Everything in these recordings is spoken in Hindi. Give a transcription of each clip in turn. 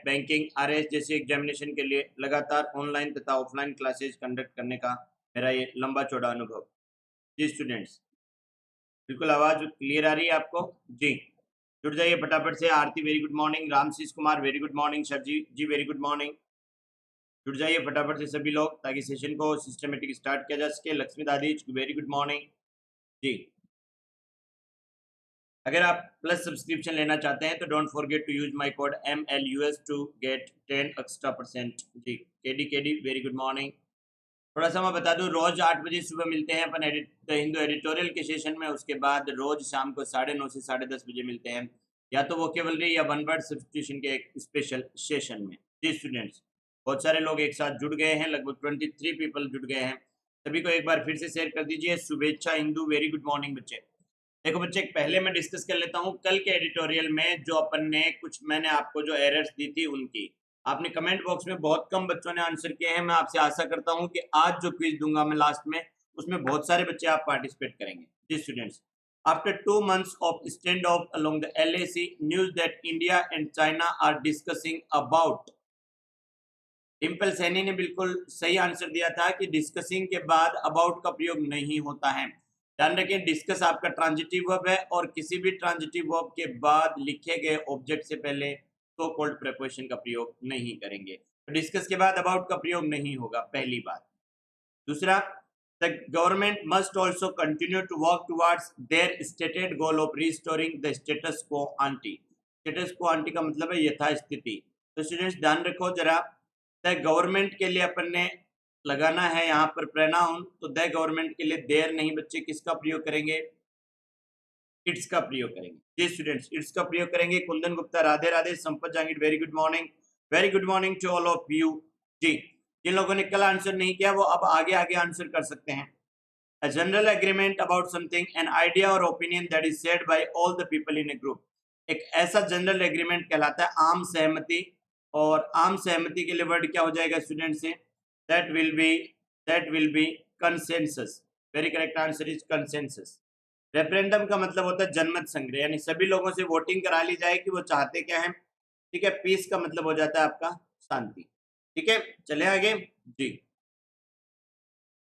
बैंकिंग, आरएस जैसे एग्जामिनेशन के लिए लगातार ऑनलाइन तथा ऑफलाइन क्लासेज कंडक्ट करने का मेरा ये लंबा चौड़ा अनुभव। जी स्टूडेंट्स, बिल्कुल आवाज़ क्लियर आ रही है आपको? जी, जुड़ जाइए फटाफट से। Aarti very good morning, Ramashish Kumar very good morning, Sarji ji very good morning. जुड़ जाइए फटाफट से सभी लोग ताकि सेशन को सिस्टमेटिक स्टार्ट किया जा सके। लक्ष्मी दादी वेरी गुड मॉर्निंग। जी, अगर आप प्लस सब्सक्रिप्शन लेना चाहते हैं तो don't forget to use my code MLUS to get 10 extra percent. जी, केडी वेरी गुड मॉर्निंग। थोड़ा सा मैं बता दूं, रोज 8 बजे सुबह मिलते हैं अपन द हिंदू एडिटोरियल के सेशन में। उसके बाद रोज शाम को 9:30 से 10:30 बजे मिलते हैं, या तो वोकेबलरी या वन वर्ड सब्सटीट्यूशन के एक स्पेशल सेशन में। जी स्टूडेंट्स, बहुत सारे लोग एक साथ जुड़ गए हैं, लगभग 23 पीपल जुड़ गए हैं। सभी को एक बार फिर से शेयर कर दीजिए। शुभेच्छा हिंदू वेरी गुड मॉर्निंग बच्चे। देखो बच्चे, पहले मैं डिस्कस कर लेता हूँ कल के एडिटोरियल में जो अपन ने कुछ मैंने आपको जो एरर्स दी थी उनकी। आपने कमेंट बॉक्स में बहुत कम बच्चों ने आंसर किए हैं। मैं आपसे आशा करता हूँ कि आज जो क्विज दूंगा मैं लास्ट में, उसमें बहुत सारे बच्चे आप पार्टिसिपेट करेंगे। जी students, after 2 months of standoff along the LAC, news that India and China are discussing about। Dimple Saini ने बिल्कुल सही आंसर दिया था कि डिस्कसिंग के बाद अबाउट का प्रयोग नहीं होता है। ध्यान रखें, डिस्कस आपका ट्रांजिटिव वर्ब है और किसी भी ट्रांजिटिव वर्ब के बाद लिखे गए ऑब्जेक्ट से पहले सो कॉल्ड प्रीपोजिशन का प्रयोग नहीं करेंगे। तो डिस्कस के बाद अबाउट का प्रयोग नहीं होगा, पहली बात। दूसरा, the government must also continue to work towards their stated goal of restoring the status quo ante. Status quo ante का मतलब है यथास्थिति। तो स्टूडेंट्स ध्यान रखो जरा, द गवर्नमेंट के लिए अपन ने लगाना है यहाँ पर प्रोनाउन, तो द गवर्नमेंट के लिए देर नहीं बच्चे, किसका प्रयोग करेंगे? इट्स का प्रयोग करेंगे। जी स्टूडेंट्स, इट्स का प्रयोग करेंगे। Kundan Gupta Radhe Radhe, Sampat Jangid very good morning, very good morning to all of you. जी, जिन लोगों ने कल आंसर नहीं किया वो अब आगे आगे आंसर कर सकते हैं। A general agreement about something, an idea or opinion that is shared by all the people in a group। एक ऐसा जनरल एग्रीमेंट कहलाता है आम सहमति, और आम सहमति के लिए वर्ड क्या हो जाएगा स्टूडेंट से? That will be consensus. Very correct answer is consensus. Referendum का मतलब होता है जनमत संग्रह, यानी सभी लोगों से वोटिंग करा ली जाए कि वो चाहते क्या है। ठीक है, पीस का मतलब हो जाता है आपका शांति। ठीक है, चले आगे। जी,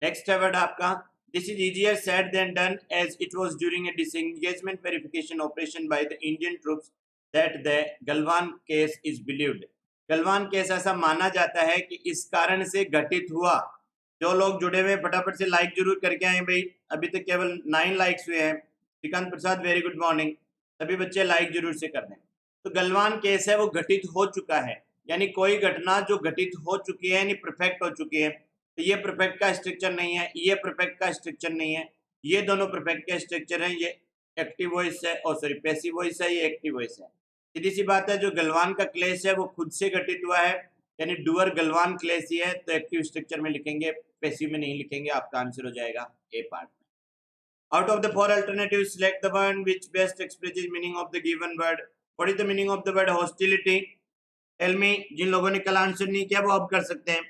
नेक्स्ट है वर्ड आपका, this is easier said than done as it was during a disengagement verification operation by the Indian troops that the Galwan case is believed। Galwan case ऐसा माना जाता है कि इस कारण से घटित हुआ। जो लोग जुड़े हुए फटाफट से लाइक जरूर करके आए भाई, अभी तक केवल 9 लाइक्स हुए हैं। श्रीकांत प्रसाद वेरी गुड मॉर्निंग, सभी बच्चे लाइक जरूर से कर दें। तो गलवान केस है वो घटित हो चुका है, यानी कोई घटना जो घटित हो चुकी है यानी परफेक्ट हो चुकी है। तो ये परफेक्ट का स्ट्रक्चर नहीं है, ये परफेक्ट का स्ट्रक्चर नहीं है, ये दोनों परफेक्ट के स्ट्रक्चर हैं। ये एक्टिव वॉइस है और सॉरी पैसिव वॉइस है, ये एक्टिव वॉइस है। सीधी सी बात है, जो गलवान का क्लेश है वो खुद से घटित हुआ है, यानी डुअर गलवान क्लेश ही है, तो एक्टिव स्ट्रक्चर में लिखेंगे, पैसिव में नहीं लिखेंगे। आपका आंसर हो जाएगा ए पार्ट में। Out of the 4 alternatives select the one which best expresses meaning of the given word। what is the meaning of the word hostility? tell me। जिन लोगों ने कल आंसर नहीं किया वो अब कर सकते हैं।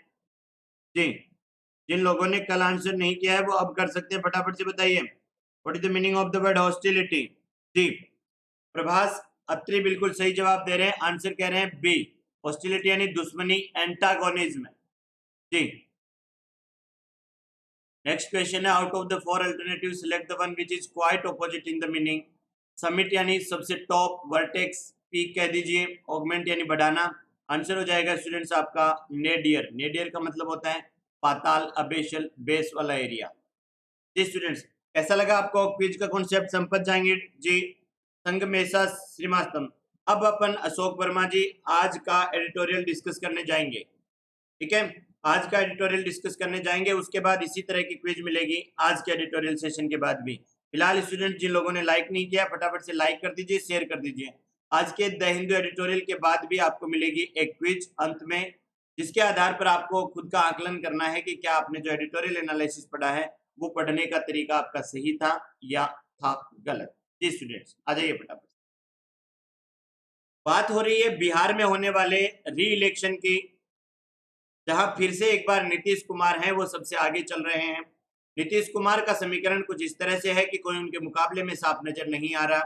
जी, जिन लोगों ने कल आंसर नहीं किया है वो अब कर सकते हैं, फटाफट से बताइए। What is the meaning of the word hostility? जी, प्रभास अत्री बिल्कुल सही जवाब दे रहे हैं, आंसर कह रहे हैं बी। हॉस्टिलिटी यानी दुश्मनी, एंटागोनिज्म। जी, नेक्स्ट क्वेश्चन है, out of the 4 alternative select the one which is quite opposite in the meaning. Summit यानी सबसे टॉप, वर्टेक्स पीक कह दीजिए, ऑगमेंट यानी बढ़ाना। आंसर हो जाएगा स्टूडेंट्स आपका नेडियर। नेडियर का मतलब होता है पाताल, अबेशल, बेस वाला एरिया। जी स्टूडेंट्स, कैसा लगा आपको क्विज का कॉन्सेप्ट? संपत जांगिड़ जी, संगमेशा श्रीवास्तव। अब अपन अशोक वर्मा जी आज का एडिटोरियल डिस्कस करने जाएंगे। ठीक है, आज का एडिटोरियल डिस्कस करने जाएंगे, उसके बाद इसी तरह की क्विज मिलेगी आज के एडिटोरियल सेशन के बाद भी। फिलहाल स्टूडेंट जिन लोगों ने लाइक नहीं किया फटाफट से लाइक कर दीजिए, शेयर कर दीजिए। आज के द हिंदू एडिटोरियल के बाद भी आपको मिलेगी एक क्विज अंत में, जिसके आधार पर आपको खुद का आकलन करना है कि क्या आपने जो एडिटोरियल एनालिसिस पढ़ा है वो पढ़ने का तरीका आपका सही था या था गलत। जी स्टूडेंट्स, आ जाइए फटाफट। बात हो रही है बिहार में होने वाले री इलेक्शन की, जहां फिर से एक बार नीतीश कुमार हैं वो सबसे आगे चल रहे हैं। नीतीश कुमार का समीकरण कुछ इस तरह से है कि कोई उनके मुकाबले में साफ नजर नहीं आ रहा।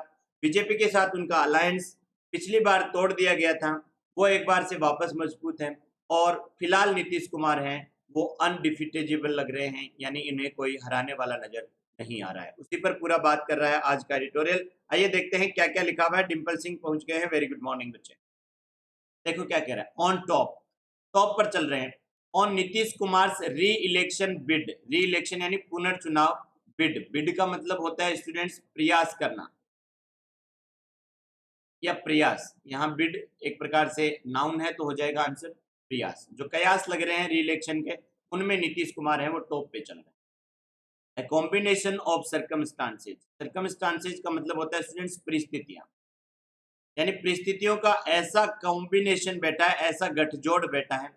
बीजेपी के साथ उनका अलायंस पिछली बार तोड़ दिया गया था, वो एक बार से वापस मजबूत हैं, और फिलहाल नीतीश कुमार हैं वो अनडिफिटेजेबल लग रहे हैं, यानी इन्हें कोई हराने वाला नजर नहीं आ रहा है। उसी पर पूरा बात कर रहा है आज का एडिटोरियल। आइए देखते हैं क्या क्या लिखा हुआ है। डिम्पल सिंह पहुंच गए हैं, वेरी गुड मॉर्निंग बच्चे। देखो क्या कह रहा है, ऑन टॉप, टॉप पर चल रहे हैं। ऑन नीतीश कुमार री इलेक्शन बिड, री इलेक्शन यानी पुनर्चुनाव, बिड, बिड का मतलब होता है स्टूडेंट्स प्रयास करना या प्रयास, यहाँ बिड एक प्रकार से नाउन है तो हो जाएगा आंसर प्रयास। जो कयास लग रहे हैं री इलेक्शन के, उनमें नीतीश कुमार हैं वो टॉप पे चल रहे हैं। कॉम्बिनेशन ऑफ सर्कमस्टांसेज, सर्कमस्टांसेज का मतलब होता है स्टूडेंट्स परिस्थितियां, यानी परिस्थितियों का ऐसा कॉम्बिनेशन बैठा है, ऐसा गठजोड़ बैठा है।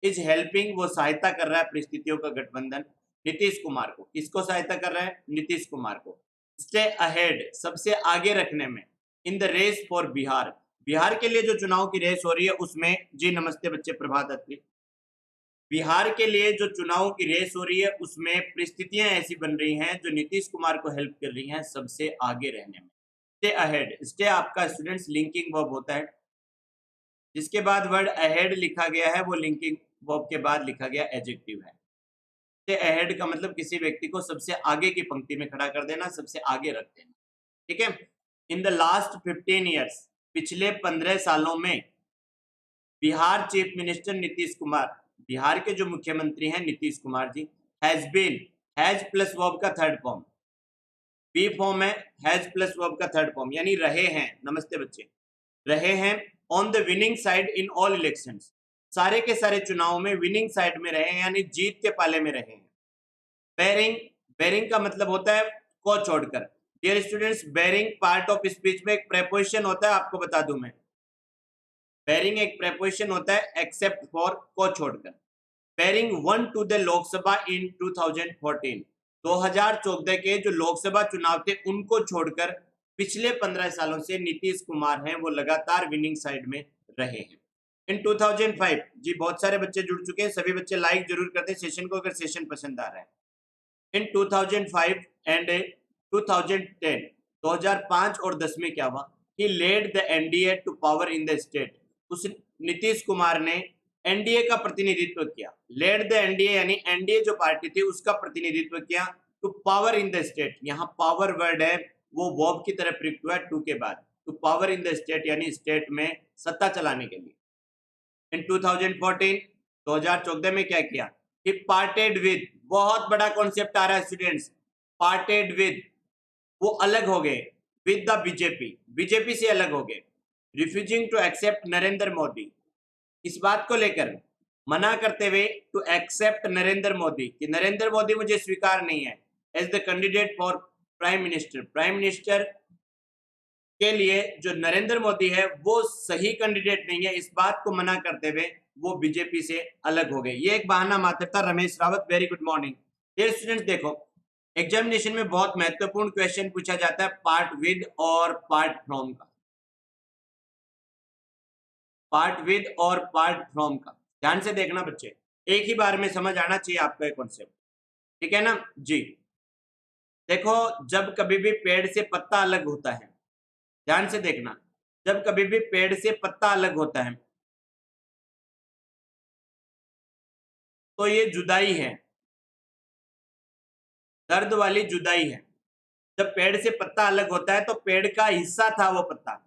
इज हेल्पिंग, वो सहायता कर रहा है परिस्थितियों का गठबंधन नीतीश कुमार को। किसको सहायता कर रहा है? नीतीश कुमार को। स्टे अहेड, सबसे आगे रखने में। In the race for Bihar, Bihar के लिए जो चुनाव की रेस हो रही है उसमें, जी नमस्ते बच्चे, प्रभात अत्री। बिहार के लिए जो चुनाव की रेस हो रही है उसमें परिस्थितियां ऐसी बन रही हैं जो नीतीश कुमार को हेल्प कर रही हैं सबसे आगे रहने में। स्टे अहेड, स्टे आपका स्टूडेंट्स लिंकिंग वर्ब होता है, जिसके बाद वर्ड अहेड लिखा गया है वो लिंकिंग वर्ब के बाद लिखा गया एडजेक्टिव है। स्टे अहेड का मतलब किसी व्यक्ति को सबसे आगे की पंक्ति में खड़ा कर देना, सबसे आगे रख देना, ठीक है। इन द लास्ट 15 ईयर्स, पिछले 15 सालों में, बिहार चीफ मिनिस्टर नीतीश कुमार, बिहार के जो मुख्यमंत्री हैं Nitish Kumar ji, has been, has plus verb का थर्ड फॉर्म, बी फॉर्म है, हैज प्लस वर्ब का थर्ड फॉर्म, यानी रहे हैं, नमस्ते बच्चे, रहे हैं on the winning side in all elections, सारे के सारे चुनाव में विनिंग साइड में रहे हैं, यानी जीत के पाले में रहे हैं। बेरिंग, बेरिंग का मतलब होता है को छोड़कर। Dear students, bearing part of speech में एक प्रेपोजिशन होता है, आपको बता दूं मैं, बेरिंग एक प्रेपोजिशन होता है एक्सेप्ट फॉर, को छोड़कर। Barring one to the Lok Sabha in 2014, 2014 के जो लोकसभा चुनाव थे उनको छोड़कर पिछले 15 सालों से नीतीश कुमार हैं वो लगातार विनिंग साइड में रहे हैं। इन 2005, जी बहुत सारे बच्चे जुड़ चुके हैं, सभी बच्चे लाइक जरूर करते हैं सेशन को अगर सेशन पसंद आ रहा है। इन 2005 एंड 2010, 2005 और 10 में क्या हुआ, he led the NDA to power in the state, उस नीतीश कुमार ने एनडीए का प्रतिनिधित्व किया। लेड द एनडीए यानी एनडीए जो पार्टी थी उसका प्रतिनिधित्व किया to power in the state, यहाँ पावर वर्ड है वो वर्ब की तरह प्रयुक्त हुआ है टू के बाद, to power in the state यानी स्टेट में सत्ता चलाने के लिए। इन 2014, 2014 में क्या किया, ही पार्टेड विद, बहुत बड़ा कॉन्सेप्ट आ रहा है स्टूडेंट्स, पार्टेड विद, वो अलग हो गए, विद द बीजेपी, बीजेपी से अलग हो गए। Refusing to accept Narendra Modi, इस बात को लेकर मना करते हुए टू एक्सेप्ट नरेंद्र मोदी, कि नरेंद्र मोदी मुझे स्वीकार नहीं है as the candidate for prime minister, prime minister के लिए जो नरेंद्र मोदी है वो सही कैंडिडेट नहीं है, इस बात को मना करते हुए वो बीजेपी से अलग हो गए। ये एक बहाना मात्र था। Ramesh Rawat, very good morning. Dear students, देखो एग्जामिनेशन में बहुत महत्वपूर्ण क्वेश्चन पूछा जाता है पार्ट विद और पार्ट फ्रॉम का, पार्ट विद और पार्ट फ्रॉम का ध्यान से देखना बच्चे, एक ही बार में समझ आना चाहिए आपका एक कॉन्सेप्ट, ठीक है ना जी। देखो जब कभी भी पेड़ से पत्ता अलग होता है, ध्यान से देखना, जब कभी भी पेड़ से पत्ता अलग होता है तो ये जुदाई है, दर्द वाली जुदाई है। जब पेड़ से पत्ता अलग होता है तो पेड़ का हिस्सा था वो पत्ता,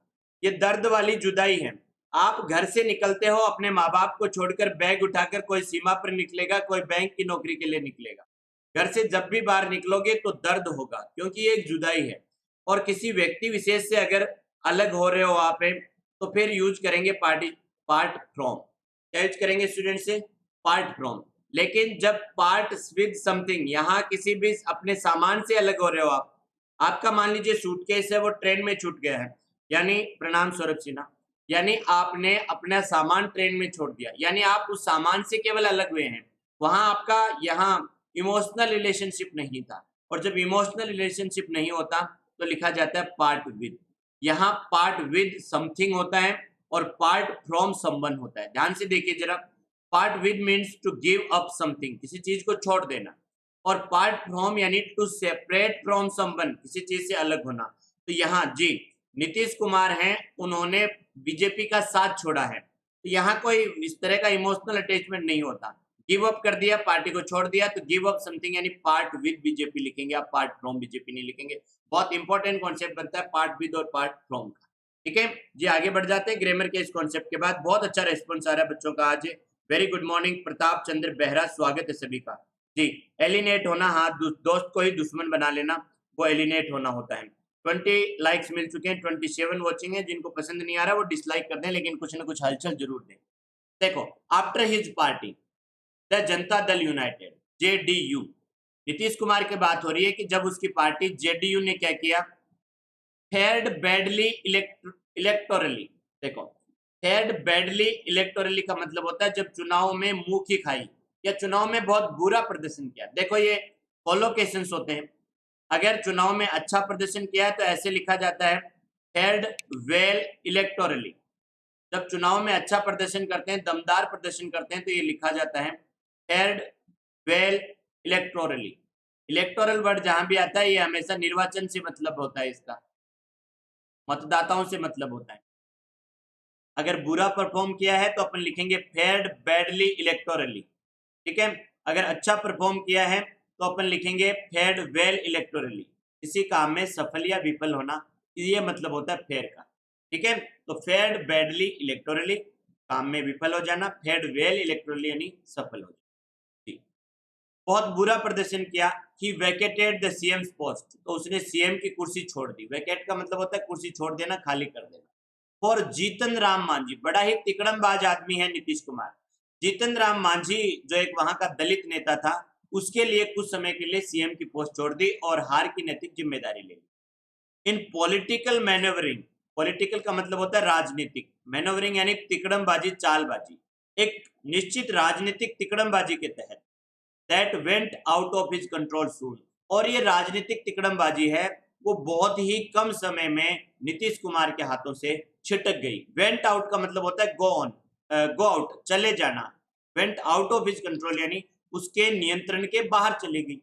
ये दर्द वाली जुदाई है। आप घर से निकलते हो अपने माँ बाप को छोड़कर, बैग उठाकर, कोई सीमा पर निकलेगा, कोई बैंक की नौकरी के लिए निकलेगा। घर से जब भी बाहर निकलोगे तो दर्द होगा, क्योंकि ये एक जुदाई है। और किसी व्यक्ति विशेष से अगर अलग हो रहे हो आप तो फिर यूज करेंगे पार्ट फ्रॉम, क्या यूज करेंगे स्टूडेंट से, पार्ट फ्रॉम। लेकिन जब पार्ट विद समथिंग, यहाँ किसी भी अपने सामान से अलग हो रहे हो आप, आपका मान लीजिए सूटकेस है वो ट्रेन में छूट गया है, यानी प्रणाम सौरभ सिन्हा, यानी आपने अपना सामान ट्रेन में छोड़ दिया, यानी आप उस सामान से केवल अलग हुए हैं, वहां आपका यहाँ इमोशनल रिलेशनशिप नहीं था। और जब इमोशनल रिलेशनशिप नहीं होता तो लिखा जाता है पार्ट विद। यहाँ पार्ट विद समथिंग होता है और पार्ट फ्रॉम समवन होता है। ध्यान से देखिए जरा, part with means to give up something, किसी चीज को छोड़ देना, और पार्ट फ्रॉम यानी टू सेपरेट फ्रॉम समवन, किसी चीज से अलग होना। तो यहाँ जी नीतीश कुमार हैं, उन्होंने बीजेपी का साथ छोड़ा है, तो यहाँ कोई इस तरह का इमोशनल अटैचमेंट नहीं होता। गिव अप कर दिया, पार्टी को छोड़ दिया, तो गिव अप समथिंग यानी पार्ट विद बीजेपी लिखेंगे, आप पार्ट फ्रॉम बीजेपी नहीं लिखेंगे। बहुत इंपॉर्टेंट कॉन्सेप्ट बनता है पार्ट विद और पार्ट फ्रॉम का। ठीक है जी, आगे बढ़ जाते हैं ग्रामर के इस कॉन्सेप्ट के बाद। बहुत अच्छा रेस्पॉन्स आ रहा है बच्चों का आज। Very good morning Pratap Chandra Behera, स्वागत है सभी का जी। एलिनेट होना, हाँ, दोस्त को ही दुश्मन बना लेना, वो एलिनेट होना होता है। 20 लाइक्स मिल चुके हैं, 27 वॉचिंग है। जिनको पसंद नहीं आ रहा वो डिसलाइक कर दें, लेकिन कुछ ना कुछ हलचल जरूर दें। देखो, after his party the Janata Dal United JDU, Nitish Kumar की बात हो रही है कि जब उसकी पार्टी जेडीयू ने क्या किया, फेयर्ड बैडली इलेक्टोरली। देखो, फेयर्ड बैडली इलेक्टोरली का मतलब होता है जब चुनाव में मुंह की खाई या चुनाव में बहुत बुरा प्रदर्शन किया। देखो, ये कोलोकेशंस होते हैं। अगर चुनाव में अच्छा प्रदर्शन किया है तो ऐसे लिखा जाता है फेयर्ड वेल इलेक्टोरली। जब चुनाव में अच्छा प्रदर्शन करते हैं, दमदार प्रदर्शन करते हैं, तो ये लिखा जाता है फेयर्ड वेल इलेक्टोरली। इलेक्टोरल वर्ड जहां भी आता है ये हमेशा निर्वाचन से मतलब होता है, इसका मतदाताओं से मतलब होता है। अगर बुरा परफॉर्म किया है तो अपन लिखेंगे फेयर्ड बैडली इलेक्टोरली। ठीक है, अगर अच्छा परफॉर्म किया है तो अपन लिखेंगे फेयर्ड वेल इलेक्टोरली। किसी काम में सफल या विफल होना, ये मतलब होता है फेयर का। ठीक है, तो फेयर्ड बैडली इलेक्टोरली, काम में विफल हो जाना, फेयर्ड वेल इलेक्टोरली यानी सफल हो जाना। ठीक, बहुत बुरा प्रदर्शन किया, ही वैकेटेड द सीएम पोस्ट, तो उसने सीएम की कुर्सी छोड़ दी। वैकेट का मतलब होता है कुर्सी छोड़ देना, खाली कर देना। फॉर जीतन राम मांझी, बड़ा ही तिकड़मबाज आदमी है नीतीश कुमार। जीतन राम मांझी जो एक वहां का दलित नेता था, उसके लिए कुछ समय के लिए सीएम की पोस्ट छोड़ दी और हार की नैतिक जिम्मेदारी ले ली। इन पॉलिटिकल मैनेवरिंग, पॉलिटिकल का मतलब होता है राजनीतिक, मैनेवरिंग यानी तिकड़मबाजी, चालबाजी, एक निश्चित राजनीतिक तिकड़मबाजी के तहत that went out of his control soon, और ये राजनीतिक तिकड़मबाजी है वो बहुत ही कम समय में नीतीश कुमार के हाथों से छिटक गई। वेंट आउट का मतलब होता है गो ऑन, गो आउट, चले जाना। Went out of his control यानी उसके नियंत्रण के बाहर चली गई।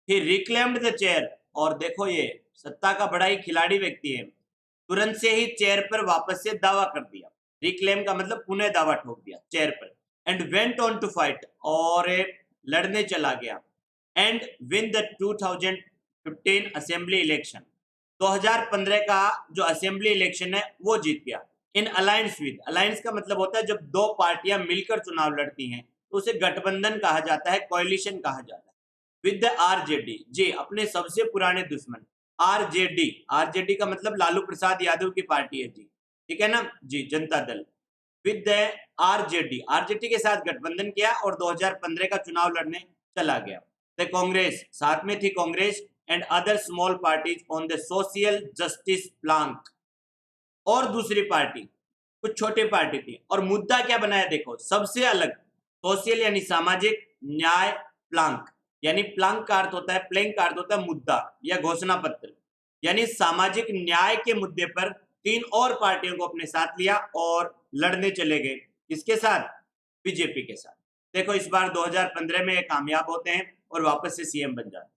ही रिक्लेम्ड द चेयर, और देखो ये सत्ता का बड़ा ही खिलाड़ी व्यक्ति है, तुरंत से ही चेयर पर वापस से दावा कर दिया। रिक्लेम का मतलब पुनः दावा ठोक दिया चेयर पर। And went on to fight, और लड़ने चला गया। And win the 2015 assembly election, 2015 का जो असेंबली इलेक्शन है वो जीत गया। इन अलायंस विद, अलायंस का मतलब होता है जब दो पार्टियां मिलकर चुनाव लड़ती हैं तो उसे गठबंधन कहा जाता है, कोalition कहा जाता है। विद द आरजेडी, जी अपने सबसे पुराने दुश्मन आरजेडी, आरजेडी का मतलब लालू प्रसाद यादव की पार्टी है जी, ठीक है ना जी, Janata Dal. With the RJD, RJD के साथ गठबंधन किया और 2015 का चुनाव लड़ने चला गया। द कांग्रेस, साथ में थी Congress and other small parties on the social justice Planck, और दूसरी पार्टी कुछ छोटी पार्टी थी, और मुद्दा क्या बनाया देखो, सबसे अलग, सोशल यानी सामाजिक, न्याय, प्लांक यानी प्लांक का अर्थ होता है, प्लैंक का अर्थ होता है मुद्दा या घोषणा पत्र, यानी सामाजिक न्याय के मुद्दे पर 3 और पार्टियों को अपने साथ लिया और लड़ने चले गए। किसके साथ? बीजेपी के साथ। देखो इस बार 2015 में ये कामयाब होते हैं और वापस से सीएम बन जाते हैं।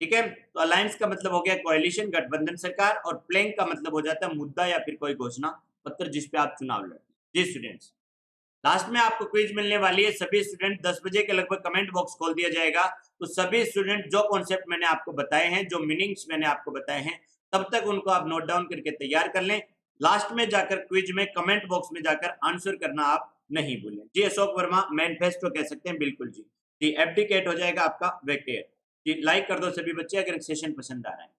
ठीक है, तो अलायंस का मतलब हो गया कोएलिशन, गठबंधन सरकार, और प्लैंक का मतलब हो जाता है मुद्दा या फिर कोई घोषणा पत्र जिस पे आप चुनाव लड़ते हैं। जी स्टूडेंट्स, लास्ट में आपको क्विज मिलने वाली है। सभी स्टूडेंट 10 बजे के लगभग कमेंट बॉक्स खोल दिया जाएगा, तो सभी स्टूडेंट जो कॉन्सेप्ट मैंने आपको बताए हैं, जो मीनिंग्स मैंने आपको बताए हैं, तब तक उनको आप नोट डाउन करके तैयार कर लें। लास्ट में जाकर क्विज में कमेंट बॉक्स में जाकर आंसर करना आप नहीं भूलें। जी अशोक वर्मा, मैनिफेस्टो कह सकते हैं, बिल्कुल जी। जी एब्डिकेट हो जाएगा आपका वेकेट। जी लाइक कर दो सभी बच्चे अगर सेशन पसंद आ रहा है।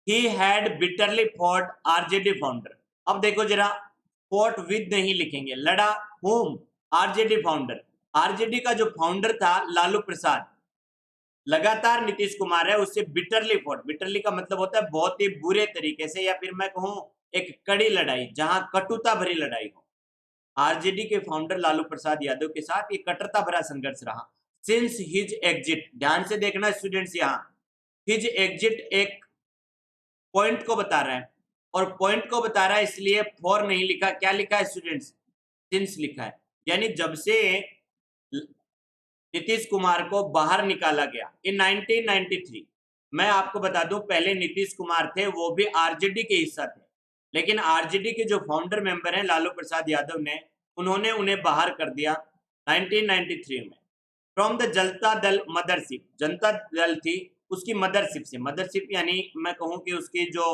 He had bitterly fought RJD founder, अब देखो जरा, फॉट विद नहीं लिखेंगे, लड़ा होम, आरजेडी फाउंडर, आरजेडी का जो फाउंडर था लालू प्रसाद, लगातार नीतीश कुमार है उससे बिटरली फॉट, बिटरली का मतलब होता है बहुत ही बुरे तरीके से, या फिर मैं कहूं एक कड़ी लड़ाई, जहां कटुता भरी लड़ाई हो। आरजेडी के फाउंडर लालू प्रसाद यादव के साथ ये कट्टरता भरा संघर्ष रहा। सिंस हिज एग्जिट, ध्यान से देखना स्टूडेंट्स, यहाँ हिज एग्जिट एक पॉइंट को बता रहा है, और पॉइंट को बता रहा है इसलिए फॉर नहीं लिखा, क्या लिखा है स्टूडेंट्स? सिंस लिखा है। यानी जब से नीतीश कुमार को बाहर निकाला गया इन 1993, मैं आपको बता दूं पहले नीतीश कुमार थे वो भी आरजेडी के हिस्सा थे, लेकिन आरजेडी के जो फाउंडर मेंबर हैं लालू प्रसाद यादव ने उन्होंने उन्हें बाहर कर दिया 1993 में from the Janata Dal mothership. Janata Dal थी उसकी मदरशिप से, मदरशिप यानी मैं कहूँ कि उसकी जो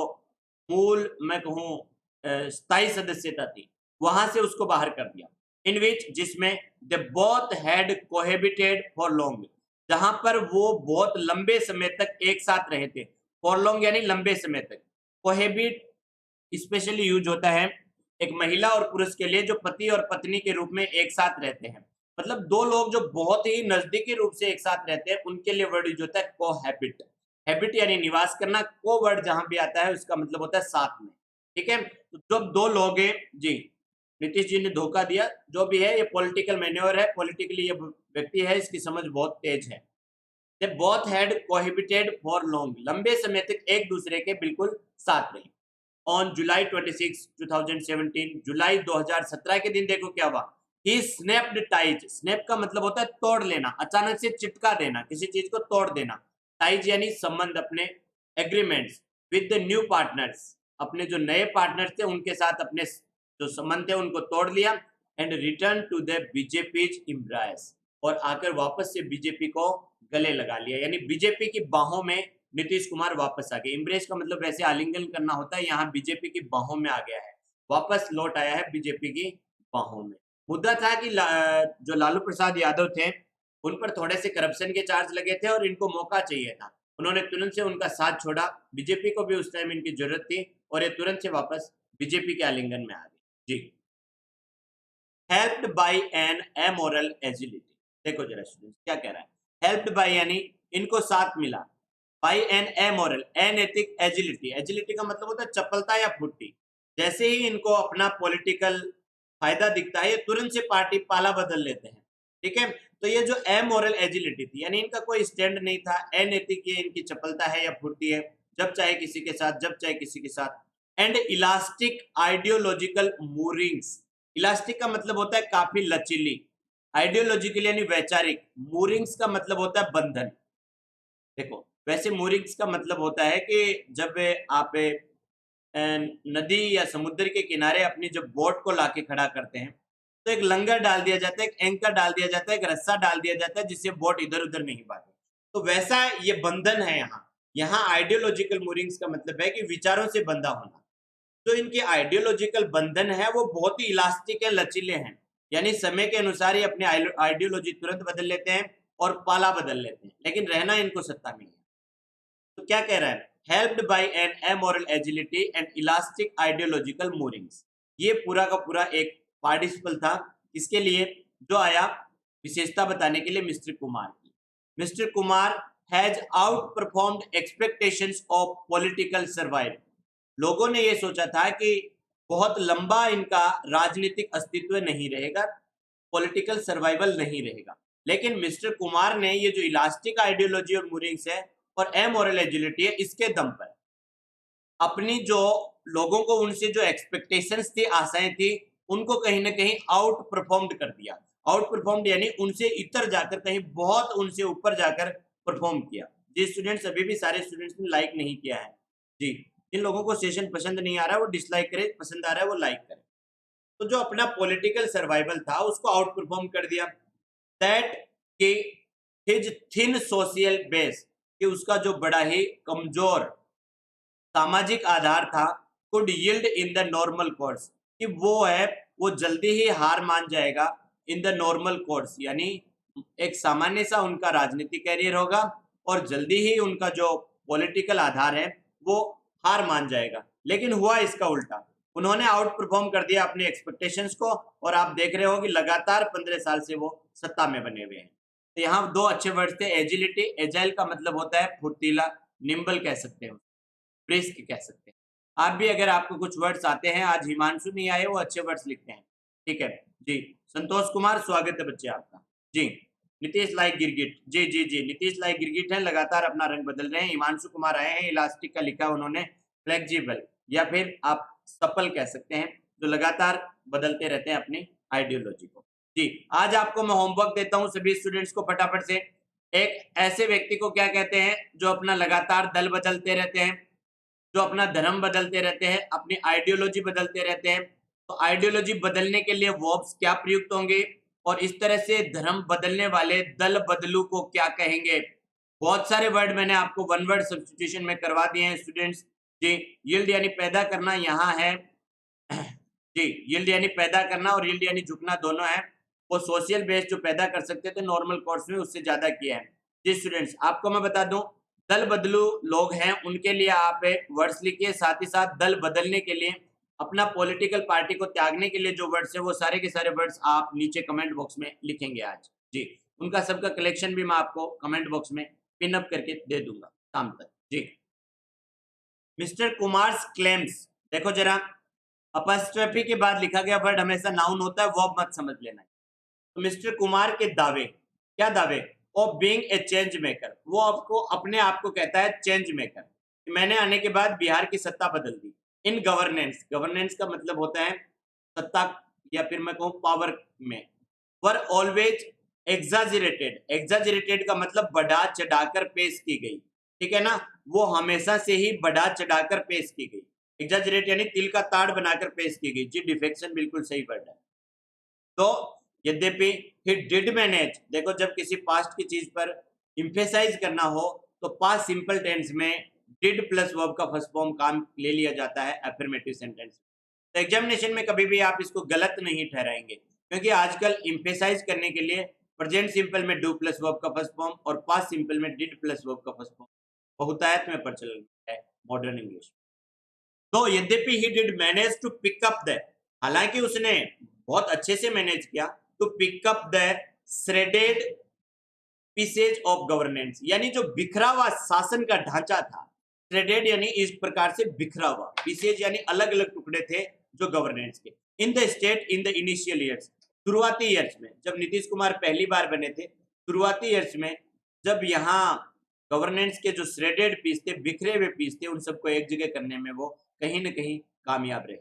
मूल मैं कहूँ स्थायी सदस्यता थी, वहां से उसको बाहर कर दिया। इन विच जिसमें they both had cohabited for long, जहां पर वो बहुत लंबे समय तक एक साथ रहे थे। फॉर लॉन्ग यानी लंबे समय तक। कोहेबिट स्पेशली यूज होता है एक महिला और पुरुष के लिए जो पति और पत्नी के रूप में एक साथ रहते हैं। मतलब दो लोग जो बहुत ही नजदीकी रूप से एक साथ रहते हैं उनके लिए वर्ड यूज होता है कोहैबिट। हैबिट यानी निवास करना, को वर्ड जहां भी आता है उसका मतलब होता है साथ में। ठीक है, तो जब दो लोग हैं जी, नीतीश जी ने धोखा दिया, जो भी है ये पॉलिटिकल मैन्योर है, पॉलिटिकली ये व्यक्ति है, इसकी समझ बहुत तेज है। They both had cohabited for long, लंबे समय तक एक दूसरे के बिल्कुल साथ रहे। ऑन जुलाई 26 2017, जुलाई 2017 के दिन देखो क्या हुआ, ही स्नैप्ड टाइज। स्नैप का मतलब होता है तोड़ लेना, अचानक से चिटका देना, किसी चीज को तोड़ देना। टाइज यानी संबंध, अपने agreements with the new partners, अपने जो नए पार्टनर थे उनके साथ अपने जो संबंध थे उनको तोड़ लिया। And return to the BJP embrace, और आकर वापस से बीजेपी को गले लगा लिया, यानी बीजेपी की बाहों में नीतीश कुमार वापस आ गए। इम्ब्रेस का मतलब वैसे आलिंगन करना होता है, यहाँ बीजेपी की बाहों में आ गया है, वापस लौट आया है बीजेपी की बाहों में। मुद्दा था कि जो लालू प्रसाद यादव थे उन पर थोड़े से करप्शन के चार्ज लगे थे और इनको मौका चाहिए था। उन्होंने तुरंत से उनका साथ छोड़ा, बीजेपी को भी उस टाइम इनकी जरूरत थी और ये तुरंत से वापस बीजेपी के आलिंगन में आ गए जी। Helped by an amoral agility, देखो जरा स्टूडेंट्स क्या कह रहा है, हेल्प्ड बाय यानी इनको साथ मिला, बाय एन एमोरल अनैतिक एजिलिटी, एजिलिटी का मतलब होता है चपलता या फुर्ती। जैसे ही इनको अपना पॉलिटिकल फायदा दिखता है ये तुरंत से पार्टी पाला बदल लेते हैं। ठीक है, तो ये जो एमोरल एजिलिटी थी यानी इनका कोई स्टैंड नहीं था, अनैतिक ये इनकी चपलता है या फुर्ती है, जब चाहे किसी के साथ, जब चाहे किसी के साथ। And elastic ideological moorings, elastic का मतलब होता है काफी लचीली, आइडियोलॉजिकल यानी वैचारिक, मूरिंग्स का मतलब होता है बंधन। देखो वैसे मूरिंग्स का मतलब होता है कि जब आप नदी या समुद्र के किनारे अपनी जब बोट को लाके खड़ा करते हैं तो एक लंगर डाल दिया जाता है, एक एंकर डाल दिया जाता है, एक रस्सा डाल दिया जाता है जिससे बोट इधर उधर नहीं भागे। तो वैसा ये बंधन है यहाँ। यहाँ आइडियोलॉजिकल मूरिंग्स का मतलब है कि विचारों से बंधा होना। जो इनके आइडियोलॉजिकल बंधन है वो बहुत ही इलास्टिक है, लचीले हैं, यानी समय के अनुसार ही अपने आइडियोलॉजी तुरंत बदल लेते हैं और पाला बदल लेते हैं, लेकिन रहना इनको सत्ता में है। तो क्या कह रहा है, helped by an amoral agility and elastic ideological moorings, ये पूरा का पूरा एक पार्टिसिपल था, इसके लिए जो आया विशेषता बताने के लिए मिस्टर कुमार की। Mister Kumar has out performed expectations of political survival, लोगों ने ये सोचा था कि बहुत लंबा इनका राजनीतिक अस्तित्व नहीं रहेगा, पॉलिटिकल सर्वाइवल नहीं रहेगा, लेकिन मिस्टर कुमार ने ये जो इलास्टिक आइडियोलॉजी और मूरिंग्स है और एमोरल एजिलिटी है इसके दम पर अपनी जो लोगों को उनसे जो एक्सपेक्टेशंस थी, आशाएं थी, उनको कहीं ना कहीं आउट परफॉर्म्ड कर दिया। आउट परफॉर्म्ड यानी उनसे इतर जाकर, कहीं बहुत उनसे ऊपर जाकर परफॉर्म किया। जी स्टूडेंट्स, अभी भी सारे स्टूडेंट्स ने लाइक नहीं किया है जी। जिन लोगों को सेशन पसंद नहीं आ रहा है वो डिसलाइक करे, पसंद आ रहा है वो लाइक करे। तो जो अपना पॉलिटिकल सर्वाइवल था उसको आउट परफॉर्म कर दिया। दैट कि हिज थिन सोशल बेस, कि उसका जो बड़ा ही कमजोर सामाजिक आधार था, could yield in the normal course, कि वो है वो जल्दी ही हार मान जाएगा इन द नॉर्मल कोर्स, यानी एक सामान्य सा उनका राजनीतिक कैरियर होगा और जल्दी ही उनका जो पॉलिटिकल आधार है वो हार मान जाएगा। लेकिन हुआ इसका उल्टा, उन्होंने आउट परफॉर्म कर दिया अपने एक्सपेक्टेशंस को और आप देख रहे हो कि लगातार 15 साल से वो सत्ता में बने हुए हैं। तो यहाँ दो अच्छे वर्ड थे, एजिलिटी, एजाइल का मतलब होता है फुर्तीला, निम्बल कह सकते हो, ब्रिस्क कह सकते हैं। आप भी अगर आपको कुछ वर्ड्स आते हैं, आज हिमांशु नहीं आए, वो अच्छे वर्ड्स लिखते हैं। ठीक है जी। संतोष कुमार, स्वागत है बच्चे आपका जी। नीतीश लाइक गिरगिट, जी जी जी, नीतीश लाइक गिरगिट है, लगातार अपना रंग बदल रहे हैं। हिमांशु कुमार आए हैं, इलास्टिक का लिखा उन्होंने फ्लेक्सिबल, या फिर आप सपल कह सकते हैं, जो लगातार बदलते रहते हैं अपनी आइडियोलॉजी को जी। आज आपको मैं होमवर्क देता हूं सभी स्टूडेंट्स को फटाफट से। एक ऐसे व्यक्ति को क्या कहते हैं जो अपना लगातार दल बदलते रहते हैं, जो अपना धर्म बदलते रहते हैं, अपनी आइडियोलॉजी बदलते रहते हैं, तो आइडियोलॉजी बदलने के लिए वर्ब्स क्या प्रयुक्त होंगे, और इस तरह से धर्म बदलने वाले दल बदलू को क्या कहेंगे। बहुत सारे वर्ड मैंने आपको वन वर्ड सब्स्टिट्यूशन में करवा दिए हैं स्टूडेंट्स जी। यील्ड यानी पैदा करना यहाँ है जी, यील्ड यानी पैदा करना और यील्ड यानी झुकना दोनों है। वो सोशल बेस जो पैदा कर सकते थे नॉर्मल कोर्स में, उससे ज्यादा किया है जी। स्टूडेंट्स आपको मैं बता दूं, दल बदलू लोग हैं उनके लिए आप एक वर्ड्स लिखिए, साथ ही साथ दल बदलने के लिए, अपना पॉलिटिकल पार्टी को त्यागने के लिए जो वर्ड्स है वो सारे के सारे वर्ड्स आप नीचे कमेंट बॉक्स में लिखेंगे आज जी। उनका सबका कलेक्शन भी मैं आपको कमेंट बॉक्स में पिन अप करके दे दूंगा शाम तक जी। मिस्टर कुमार्स क्लेम्स, देखो जरा, अपस्ट्रफी के बाद लिखा गया वर्ड हमेशा नाउन होता है, वर्ब मत समझ लेना। तो मिस्टर कुमार के दावे, क्या दावे, of being a change maker, वो आपको अपने आप को कहता है चेंज मेकर। मैंने आने के बाद बिहार की सत्ता बदल दी। इन गवर्नेंस, गवर्नेंस का मतलब होता है सत्ता या फिर मैं कहूँ पावर में। वर ऑलवेज एग्जाजरेटेड, एग्जाजरेटेड का मतलब बढ़ा चढ़ाकर पेश की गई, ठीक है ना, वो हमेशा से ही बढ़ा चढ़ाकर पेश की गई। एग्जाजरेट यानी तिल का ताड़ बनाकर पेश की गई जी। डिफेक्शन बिल्कुल सही वर्ड है। तो यद्यपि ही डिड मैनेज, देखो जब किसी पास्ट की चीज पर इंफेसाइज करना हो तो पास्ट सिंपल टेंस में डिड प्लस वर्ब का फर्स्ट फॉर्म काम ले लिया जाता है अफर्मेटिव सेंटेंस। तो एग्जामिनेशन में कभी भी आप इसको गलत नहीं ठहराएंगे, क्योंकि आजकल इंफेसाइज करने के लिए प्रेजेंट सिंपल में डू प्लस वर्ब का फर्स्ट फॉर्म और पास्ट सिंपल में डिड प्लस वर्ब का फर्स्ट फॉर्म बहुतायत में प्रचलन है मॉडर्न इंग्लिश। तो यद्यपि he did manage to pick up the, हालांकि उसने बहुत अच्छे से मैनेज किया to pick up the shredded pieces of governance, यानी जो बिखरा हुआ शासन का ढांचा था। श्रेडेड यानी इस प्रकार से बिखरा हुआ, पीसेज यानी अलग अलग टुकड़े थे जो गवर्नेंस के। इन the state in the initial years, शुरुआती ईयर्स में जब नीतीश कुमार पहली बार बने थे, शुरुआती ईयर्स में जब यहाँ गवर्नेंस के जो श्रेडेड पीस थे, बिखरे हुए पीस थे, उन सबको एक जगह करने में वो कहीं ना कहीं कामयाब रहे।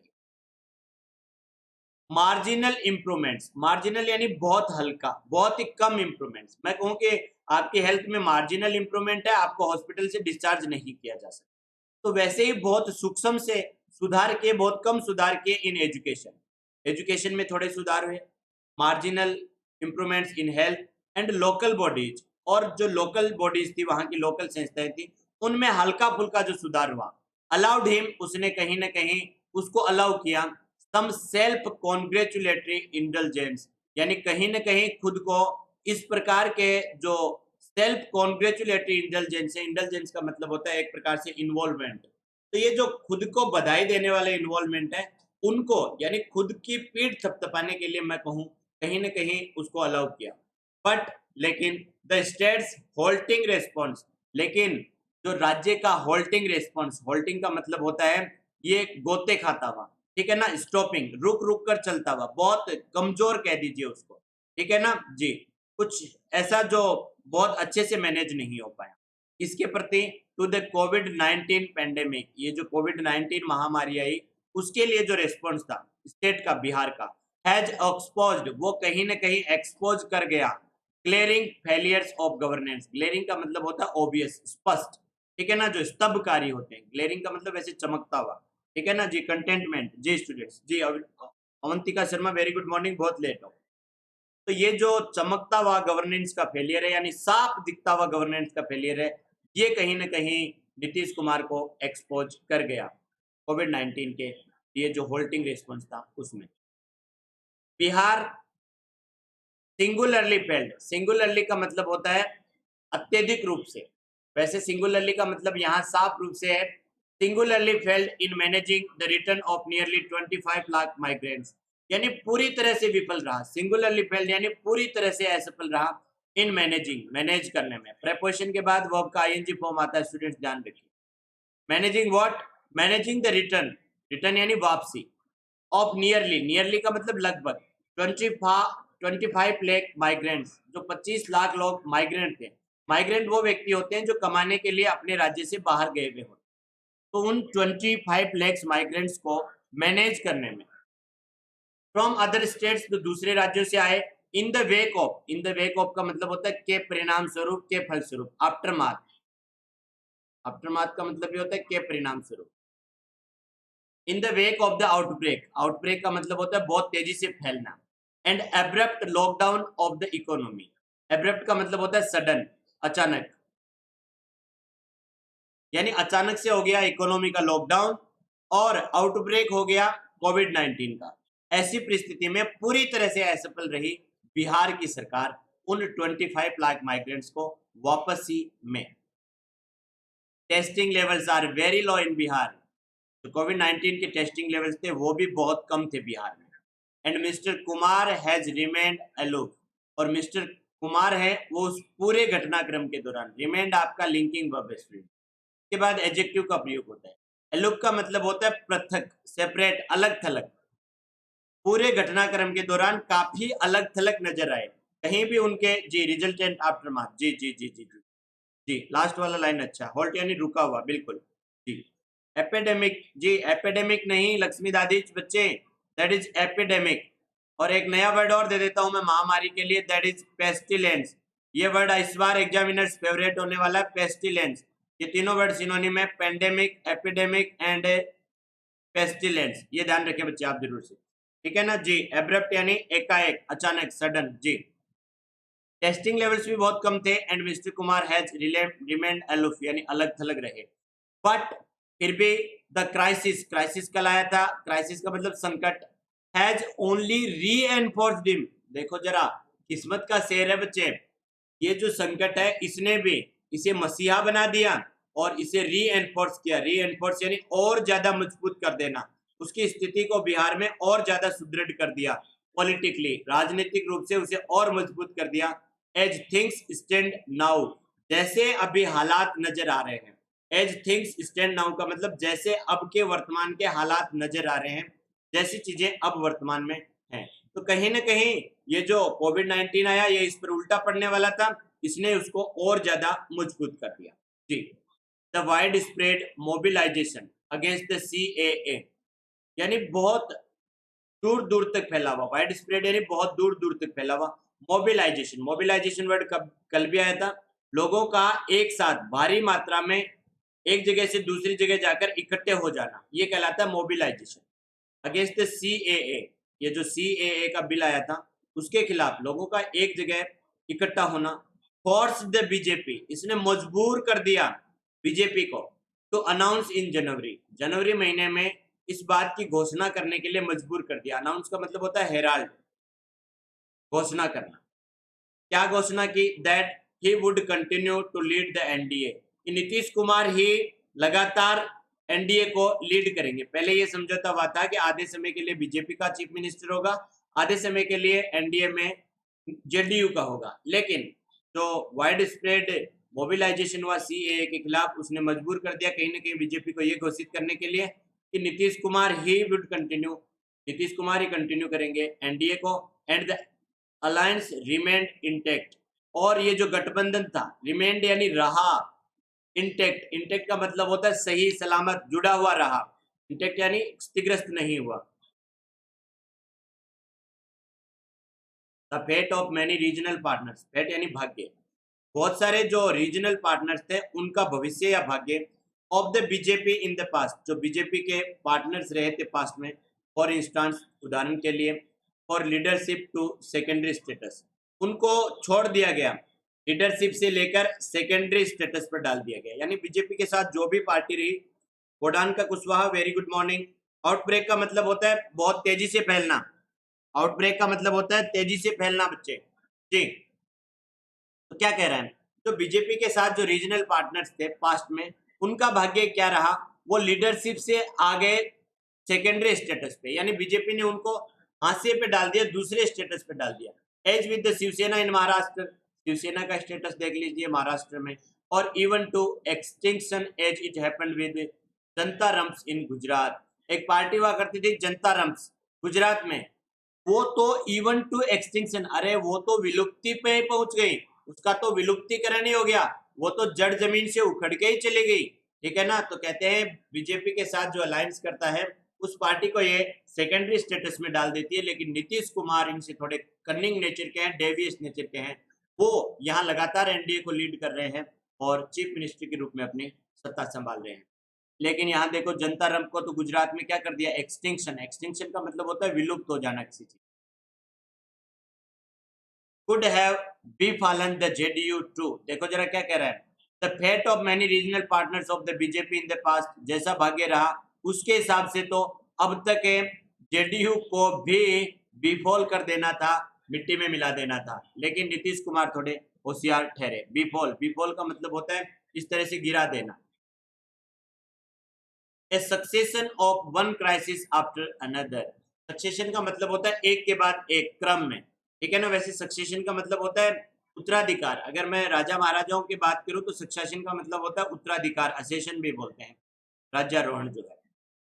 मार्जिनल इंप्रूवमेंट्स, मार्जिनल यानी बहुत हल्का, बहुत ही कम इंप्रूवमेंट्स। मैं कहूं कि आपकी हेल्थ में मार्जिनल इंप्रूवमेंट है, आपको हॉस्पिटल से डिस्चार्ज नहीं किया जा सकता। तो वैसे ही बहुत सूक्ष्म से सुधार किए, बहुत कम सुधार किए इन एजुकेशन, एजुकेशन में थोड़े सुधार हुए। Marginal improvements in health and local bodies, और जो लोकल बॉडीज थी, वहां की लोकल संस्थाएं थी, उनमें हल्का फुल्का जो सुधार हुआ। अलाउड हिम, उसने कहीं ना कहीं उसको अलाउ किया सम सेल्फ कॉन्ग्रेचुलेटरी इंडल्जेंस, यानी कहीं ना कहीं खुद को इस प्रकार के जो सेल्फ कॉन्ग्रेचुलेटरी इंडल्जेंस है, इंडल्जेंस का मतलब होता है एक प्रकार से इन्वॉल्वमेंट, तो ये जो खुद को बधाई देने वाले इन्वॉल्वमेंट है, उनको यानी खुद की पीठ थपथपाने के लिए मैं कहूं कहीं ना कहीं उसको अलाउ किया। बट लेकिन द स्टेट्स होल्टिंग रेस्पॉन्स, लेकिन जो राज्य का होल्टिंग रेस्पॉन्स, होल्टिंग का मतलब होता है ये गोते खाता हुआ, ठीक है ना, स्टॉपिंग, रुक रुक कर चलता हुआ, बहुत कमजोर कह दीजिए उसको, ठीक है ना जी। कुछ ऐसा जो बहुत अच्छे से मैनेज नहीं हो पाया। इसके प्रति टू द कोविड-19 पेंडेमिक, ये जो कोविड-19 महामारी आई उसके लिए जो रेस्पॉन्स था स्टेट का, बिहार का, हैज एक्सपोज्ड, वो कहीं ना कहीं एक्सपोज कर गया glaring failures of governance. Glaring का मतलब होता है ऑब्वियस, स्पष्ट, ठीक है ना, जो स्तंभकारी होते हैं। ग्लेरिंग का मतलब ऐसे चमकता हुआ, ठीक है ना जी। कंटेनमेंट जी स्टूडेंट्स जी। Avantika Sharma very good morning, बहुत लेट हो। तो ये जो चमकता हुआ गवर्नेंस का फेलियर है, यानी साफ दिखता हुआ गवर्नेंस का फेलियर है, ये कहीं ना कहीं नीतीश कुमार को एक्सपोज कर गया कोविड-19 के ये जो होल्टिंग रेस्पॉन्स था उसमें। बिहार सिंगुलरली फेल्ड, सिंगुलरली का मतलब होता है अत्यधिक रूप से, वैसे सिंगुलरली का मतलब यहाँ साफ रूप से है। Singularly failed in managing the return of nearly 25 lakh migrants, यानी पूरी तरह से विफल रहा। सिंगुलरली फेल्ड यानी पूरी तरह से असफल रहा इन मैनेजिंग, मैनेज करने में। प्रेपोजिशन के बाद वर्ब का आईएनजी फॉर्म आता है, स्टूडेंट्स ध्यान रखिए। Managing what, managing the return, return यानी वापसी, ऑफ नियरली, नियरली का मतलब लगभग 25 लाख माइग्रेंट्स, जो 25 लाख लोग माइग्रेंट थे। माइग्रेंट वो व्यक्ति होते हैं जो कमाने के लिए अपने राज्य से बाहर गए हुए होते हैं। तो उन 25 लाख माइग्रेंट्स को मैनेज करने में फ्रॉम अदर स्टेट्स, तो दूसरे राज्यों से आए, in the wake of, in the wake of का मतलब होता है के परिणाम स्वरूप, के फल स्वरूप, आफ्टर मार्क, आफ्टर मार्क का मतलब ये होता है के परिणाम स्वरूप। In the wake of the outbreak, outbreak का मतलब होता है बहुत तेजी से फैलना, and abrupt lockdown of the economy, abrupt का मतलब होता है सडन, अचानक, यानी अचानक से हो गया इकोनॉमी का लॉकडाउन और आउटब्रेक हो गया कोविड-19 का। ऐसी परिस्थिति में पूरी तरह से असफल रही बिहार की सरकार उन 25 लाख माइग्रेंट्स को वापसी में। Testing levels are very low in Bihar, जो कोविड-19 के टेस्टिंग लेवल्स थे वो भी बहुत कम थे बिहार में। And mister Kumar has remained aloof, और मिस्टर कुमार है वो उस पूरे घटनाक्रम के दौरान, रिमेंड आपका लिंकिंग वर्ब है स्टूडेंट, के बाद एडजेक्टिव का प्रयोग होता है। अलूफ का मतलब होता है पृथक, सेपरेट, अलग थलग, पूरे घटनाक्रम के दौरान काफी अलग थलग नजर आए, कहीं भी उनके जी रिजल्टेंट आफ्टरमाथ, जी जी जी जी जी जी, लास्ट वाला लाइन अच्छा, होल्ट यानी रुका हुआ, बिल्कुल जी। एपिडेमिक, जी एपिडेमिक नहीं लक्ष्मी दादी बच्चे, दैट इज एपिडेमिक। और एक नया वर्ड और दे देता हूं मैं महामारी के लिए, दैट इज पेस्टिलेंस। ये वर्ड इस बार एग्जामिनर्स फेवरेट होने वाला है, पेस्टिलेंस। ये तीनों वर्ड सिनोनिम है, पेंडेमिक, एपिडेमिक एंड पेस्टिलेंस, ये ध्यान रखें बच्चे आप जरूर से, ठीक है ना जी। एब्रप्ट यानी एकाएक, अचानक, सडन जी। टेस्टिंग लेवल्स भी बहुत कम थे and mister Kumar has remained aloof यानी अलग थलग रहे, बट फिर भी द क्राइसिस, क्राइसिस कल आया था, क्राइसिस का मतलब संकट, हैज ओनली रीएनफोर्स्ड हिम। देखो जरा किस्मत का शेर है बच्चे, ये जो संकट है इसने भी इसे मसीहा बना दिया और इसे रीएनफोर्स किया, रीएनफोर्स यानी और ज्यादा मजबूत कर देना, उसकी स्थिति को बिहार में और ज्यादा सुदृढ़ कर दिया, पॉलिटिकली राजनीतिक रूप से उसे और मजबूत कर दिया। एज थिंग्स स्टैंड नाउ, जैसे अभी हालात नजर आ रहे हैं, एज थिंग्स स्टैंड नाउ का मतलब जैसे अब के वर्तमान के हालात नजर आ रहे हैं, जैसी चीजें अब वर्तमान में हैं। तो कहीं ना कहीं ये जो कोविड-19 आया ये इस पर उल्टा पड़ने वाला था, इसने उसको और ज्यादा मजबूत कर दिया जी। The wide spread mobilisation against the CAA, यानी बहुत दूर दूर तक फैला हुआ, वाइड स्प्रेड यानी बहुत दूर दूर तक फैला हुआ। मोबिलाइजेशन, मोबिलाइजेशन वर्ड कब कल भी आया था, लोगों का एक साथ भारी मात्रा में एक जगह से दूसरी जगह जाकर इकट्ठे हो जाना, ये कहलाता है मोबिलाइजेशन। अगेंस्ट द CAA, ये जो CAA का बिल आया था उसके खिलाफ लोगों का एक जगह इकट्ठा होना। फोर्स द बीजेपी, इसने मजबूर कर दिया बीजेपी को टू अनाउंस इन जनवरी, जनवरी महीने में इस बात की घोषणा करने के लिए मजबूर कर दिया। अनाउंस का मतलब होता है हेराल्ड, घोषणा करना। क्या घोषणा की, that he would continue to lead the NDA, कि नीतीश कुमार ही लगातार एनडीए को लीड करेंगे। पहले ये समझौता हुआ था कि आधे समय के लिए बीजेपी का चीफ मिनिस्टर होगा, आधे समय के लिए एनडीए में जेडीयू का होगा, लेकिन जो वाइड स्प्रेड मोबिलाइजेशन हुआ सीएए के खिलाफ, उसने मजबूर कर दिया कहीं ना कहीं बीजेपी को यह घोषित करने के लिए कि नीतीश कुमार ही would continue, Nitish Kumar he continue करेंगे एनडीए को, and the alliance remained intact, और ये जो गठबंधन था, रिमेंड यानी रहा, इंटेक्ट, इंटेक्ट का मतलब होता है सही सलामत, जुड़ा हुआ रहा, इंटेक्ट यानी क्षतिग्रस्त नहीं हुआ। The fate of many regional partners, fate यानी भाग्य, बहुत सारे जो रीजनल पार्टनर्स थे उनका भविष्य या भाग्य, of the BJP in the past, जो बीजेपी के पार्टनर्स रहे थे पास्ट में, फॉर इंस्टांस उदाहरण के लिए, for leadership to secondary status, उनको छोड़ दिया गया, लीडरशिप से लेकर सेकेंडरी स्टेटस पर डाल दिया गया। यानी बीजेपी के साथ जो भी पार्टी रही, गोडान का Kushwaha very good morning. Outbreak का मतलब होता है बहुत तेजी से फैलना, आउटब्रेक का मतलब होता है तेजी से फैलना बच्चे जी। तो क्या कह रहे हैं, तो बीजेपी के साथ जो रीजनल पार्टनर्स थे पास्ट में, उनका भाग्य क्या रहा, वो लीडरशिप से आगे सेकेंडरी स्टेटस पे, यानी बीजेपी ने उनको हाशिए पे डाल दिया, दूसरे स्टेटस पे डाल दिया। As with the Shiv Sena in Maharashtra, Shiv Sena का स्टेटस देख लीजिए महाराष्ट्र में, और even to extinction as it happened with Janata रम्स इन गुजरात, एक पार्टी हुआ करती थी जनता रम्स गुजरात में, वो तो इवन टू एक्सटिंक्शन, अरे वो तो विलुप्ति पे पहुंच गई, उसका तो विलुप्तिकरण ही हो गया, वो तो जड़ जमीन से उखड़ के ही चली गई, ठीक है ना। तो कहते हैं बीजेपी के साथ जो अलायंस करता है उस पार्टी को ये सेकेंडरी स्टेटस में डाल देती है, लेकिन नीतीश कुमार इनसे थोड़े कन्निंग नेचर के हैं, डेवियस नेचर के हैं, वो यहाँ लगातार एनडीए को लीड कर रहे हैं और चीफ मिनिस्टर के रूप में अपनी सत्ता संभाल रहे हैं। लेकिन यहाँ देखो जनता रंग को तो गुजरात में क्या कर दिया, एक्सटिंक्शन। एक्सटिंक्शन का मतलब होता है विलुप्त हो जाना किसी चीज। could have befallen the JDU too। देखो जरा क्या कह रहा है, the fate of many regional partners of the BJP in the past, जैसा भाग्य रहा उसके हिसाब से तो अब तक जेडीयू को भी बिफॉल कर देना था, मिट्टी में मिला देना था। लेकिन नीतीश कुमार थोड़े होशियार ठहरे। बिफॉल, बिफॉल का मतलब होता है इस तरह से गिरा देना। A succession of one crisis after another. Succession का मतलब होता है एक के बाद एक क्रम में, ठीक है ना। वैसे सक्सेशन का मतलब होता है उत्तराधिकार। अगर मैं राजा महाराजाओं की बात करूं तो सक्सेशन का मतलब होता है उत्तराधिकार, असेशन भी बोलते हैं, राज्यारोहण जो है।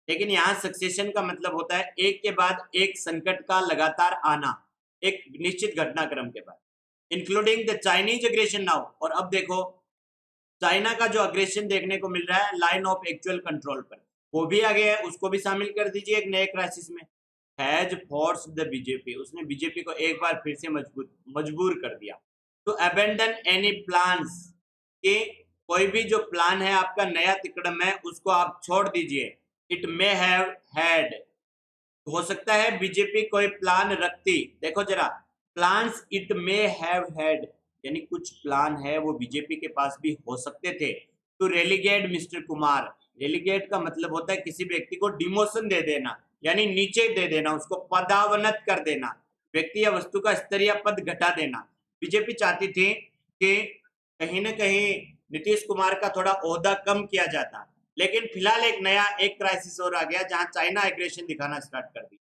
लेकिन यहाँ सक्सेशन का मतलब होता है एक के बाद एक संकट का लगातार आना, एक निश्चित घटनाक्रम के बाद, including the Chinese aggression now. और अब देखो चाइना का जो अग्रेशन देखने को मिल रहा है लाइन ऑफ एक्चुअल कंट्रोल पर, वो भी आ गया है, उसको भी शामिल कर दीजिए एक नए क्राइसिस में। हैज फोर्स द बीजेपी, उसने बीजेपी को एक बार फिर से मजबूर कर दिया टू अबेंडन एनी प्लान्स, कि कोई भी जो प्लान है आपका नया तिकड़म है उसको आप छोड़ दीजिए। इट मे हैव हैड, हो सकता है बीजेपी कोई प्लान रखती। देखो जरा, plans it may have had, यानी कुछ प्लान है वो बीजेपी के पास भी हो सकते थे। To relegate mister Kumar, relegate का मतलब होता है किसी व्यक्ति को डिमोशन दे देना, यानी नीचे दे देना, उसको पदावनत कर देना, व्यक्ति या वस्तु का स्तरीय पद घटा देना। बीजेपी चाहती थी कि कहीं ना कहीं नीतीश कुमार का थोड़ा ओहदा कम किया जाता। लेकिन फिलहाल एक नया एक क्राइसिस और आ गया जहां चाइना एग्रेशन दिखाना स्टार्ट कर दी।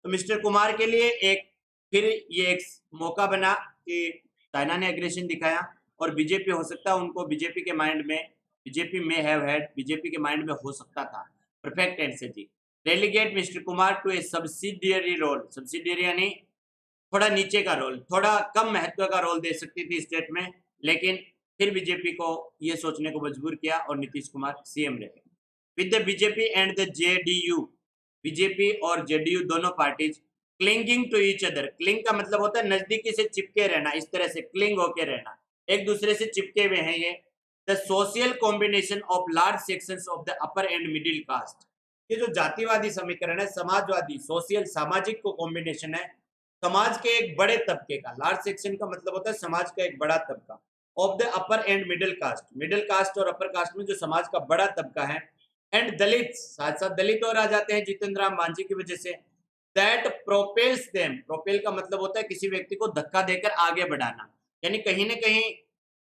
तो मिस्टर कुमार के लिए एक फिर ये एक मौका बना कि चाइना ने एग्रेशन दिखाया, और बीजेपी हो सकता है उनको बीजेपी के माइंड में, बीजेपी में हैव हैड, बीजेपी के माइंड में हो सकता था परफेक्ट आंसर जी। Delegate mister Kumar to a subsidiary role, subsidiary यानी थोड़ा नीचे का रोल, थोड़ा कम महत्व का रोल दे सकती थी स्टेट में, लेकिन फिर बीजेपी को ये सोचने को मजबूर किया और नीतीश कुमार सीएम रहे। With the BJP and the JDU, BJP और जेडीयू दोनों parties clinging to each other. Cling का मतलब होता है नजदीकी से चिपके रहना, इस तरह से क्लिंग होके रहना, एक दूसरे से चिपके हुए हैं ये। The social combination of large sections of the upper and middle caste, ये जो जातिवादी समीकरण है, समाजवादी सोशल सामाजिक को कॉम्बिनेशन है समाज के एक बड़े तबके का, लार्ज सेक्शन का मतलब होता है समाज का एक बड़ा तबका, of the upper and middle caste, middle caste और अपर कास्ट में जो समाज का बड़ा तबका है, एंड दलित, साथ साथ दलित और आ जाते हैं जितेंद्र राम मांझी की वजह से। दैट प्रोपेल्स देम, प्रोपेल का मतलब होता है किसी व्यक्ति को धक्का देकर आगे बढ़ाना, यानी कहीं ना कहीं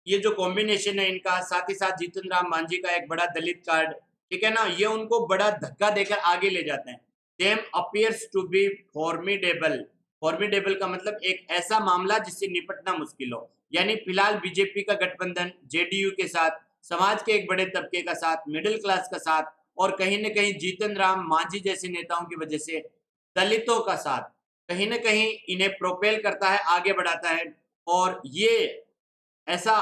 ये जो कॉम्बिनेशन है इनका, साथ ही साथ जीतन राम मांझी का एक बड़ा दलित कार्ड, ठीक है ना, ये उनको बड़ा धक्का देकर आगे ले जाते हैं। Them appears to be formidable, formidable का मतलब एक ऐसा मामला जिससे निपटना मुश्किल हो, यानी फिलहाल बीजेपी का गठबंधन जेडीयू के साथ, समाज के एक बड़े तबके का साथ, मिडिल क्लास का साथ, और कहीं ना कहीं जीतन राम मांझी जैसे नेताओं की वजह से दलितों का साथ, कहीं ना कहीं इन्हें प्रोपेल करता है, आगे बढ़ाता है। और ये ऐसा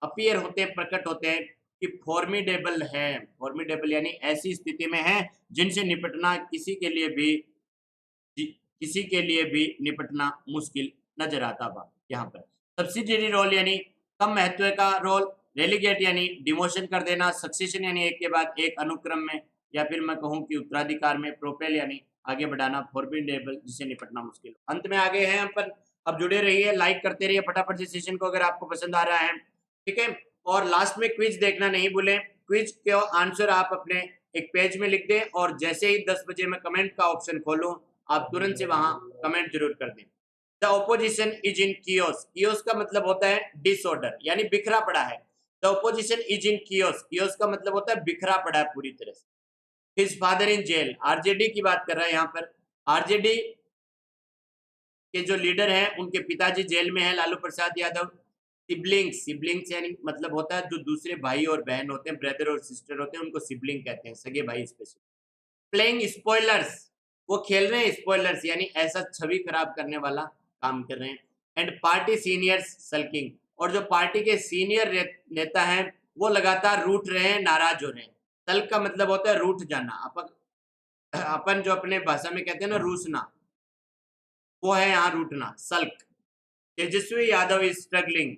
अपीयर होते हैं, प्रकट होते हैं कि फॉर्मिडेबल है, फॉर्मिडेबल यानी ऐसी स्थिति में है जिनसे निपटना किसी के लिए भी, किसी के लिए भी निपटना मुश्किल नजर आता बा। यहाँ पर सब्सिडियरी रोल यानी कम महत्व का रोल, रेलीगेट यानी डिमोशन कर देना, सक्सेशन यानी एक के बाद एक अनुक्रम में, या फिर मैं कहूँ कि उत्तराधिकार में, प्रोपेल यानी आगे बढ़ाना, फॉर्मिडेबल जिससे निपटना मुश्किल। अंत में आ गए हैं अपन, अब जुड़े रहिए, लाइक करते रहिए फटाफट से सेशन को अगर आपको पसंद आ रहा है, ठीक है। और लास्ट में क्विज देखना नहीं भूलें, क्विज के आंसर आप अपने एक पेज में लिख दें, और जैसे ही 10 बजे मैं कमेंट का ऑप्शन खोलूं आप तुरंत से वहां कमेंट जरूर कर दें। The opposition is in chaos, chaos का मतलब होता है डिसऑर्डर, यानी बिखरा पड़ा है। The opposition is in chaos, chaos का मतलब होता है बिखरा पड़ा है पूरी तरह से। His father in jail, RJD की बात कर रहा है यहाँ पर, आरजेडी के जो लीडर हैं उनके पिताजी जेल में हैं, लालू प्रसाद यादव। सिबलिंग्स, सिबलिंग्स यानी मतलब होता है जो दूसरे भाई और बहन होते हैं, ब्रदर और सिस्टर होते हैं, उनको सिबलिंग कहते हैं, सगे भाई स्पेशल। प्लेइंग स्पॉयलर्स, वो खेल रहे हैं स्पॉयलर्स, यानी ऐसा छवि खराब करने वाला काम कर रहे हैं। एंड पार्टी सीनियर्स सल्किंग, और जो पार्टी के सीनियर नेता हैं वो लगातार रूठ रहे हैं, नाराज हो रहे हैं। सल्क का मतलब होता है रूठ जाना, अपन जो अपने भाषा में कहते हैं ना रूसना, वो है यहाँ रूठना, सल्क। तेजस्वी यादव इज स्ट्रगलिंग,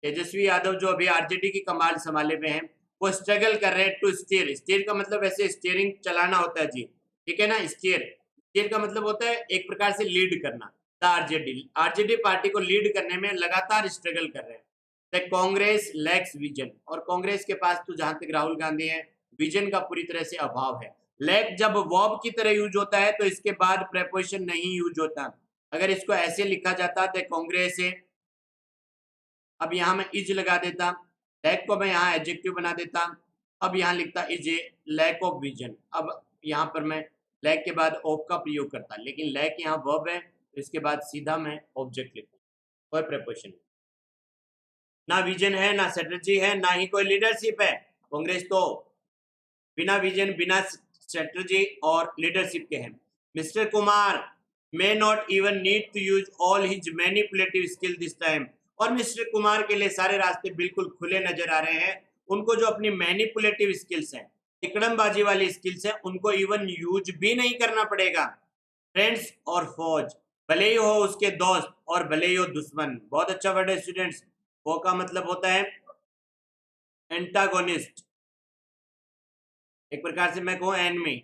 तेजस्वी यादव जो अभी आरजेडी की कमान संभाले हुए हैं, वो स्ट्रगल कर रहे हैं टू स्टीयर। स्टीयर का मतलब ऐसे स्टीयरिंग चलाना होता है जी, ठीक है ना। स्टीयर स्टीयर का मतलब होता है एक प्रकार से लीड करना। द आरजेडी पार्टी को लीड करने में लगातार स्ट्रगल कर रहे हैं। द कांग्रेस लैक्स विजन, और कांग्रेस के पास तो जहां तक राहुल गांधी है, विजन का पूरी तरह से अभाव है। लैक जब वर्ब की तरह यूज होता है तो इसके बाद प्रेपोजिशन नहीं यूज होता। अगर इसको ऐसे लिखा जाता तो कांग्रेस है, अब यहाँ मैं इज लगा देता, लैक को मैं यहाँ एडजेक्टिव बना देता, अब यहाँ लिखता is a lack of vision. अब यहाँ पर मैं लैक के बाद ऑफ का प्रयोग करता, लेकिन लैक यहाँ वर्ब है तो इसके बाद सीधा मैं ऑब्जेक्ट लिखता, कोई प्रेपोजिशन। ना विजन है, ना स्ट्रेटजी है, ना ही कोई लीडरशिप है। कांग्रेस तो बिना विजन, बिना स्ट्रेटजी और लीडरशिप के हैं। Mister Kumar may not even need to use all his manipulative skill this time, और मिस्टर कुमार के लिए सारे रास्ते बिल्कुल खुले नजर आ रहे हैं। उनको जो अपनी मैनिपुलेटिव स्किल्स हैं, तिकड़मबाजी वाली स्किल्स हैं, उनको इवन यूज भी नहीं करना पड़ेगा। फ्रेंड्स और फौज, भले ही हो उसके दोस्त और भले ही हो दुश्मन। बहुत अच्छा वर्ड है स्टूडेंट्स। फो का मतलब होता है एंटागोनिस्ट, एक प्रकार से मैं कहूँ एनमी,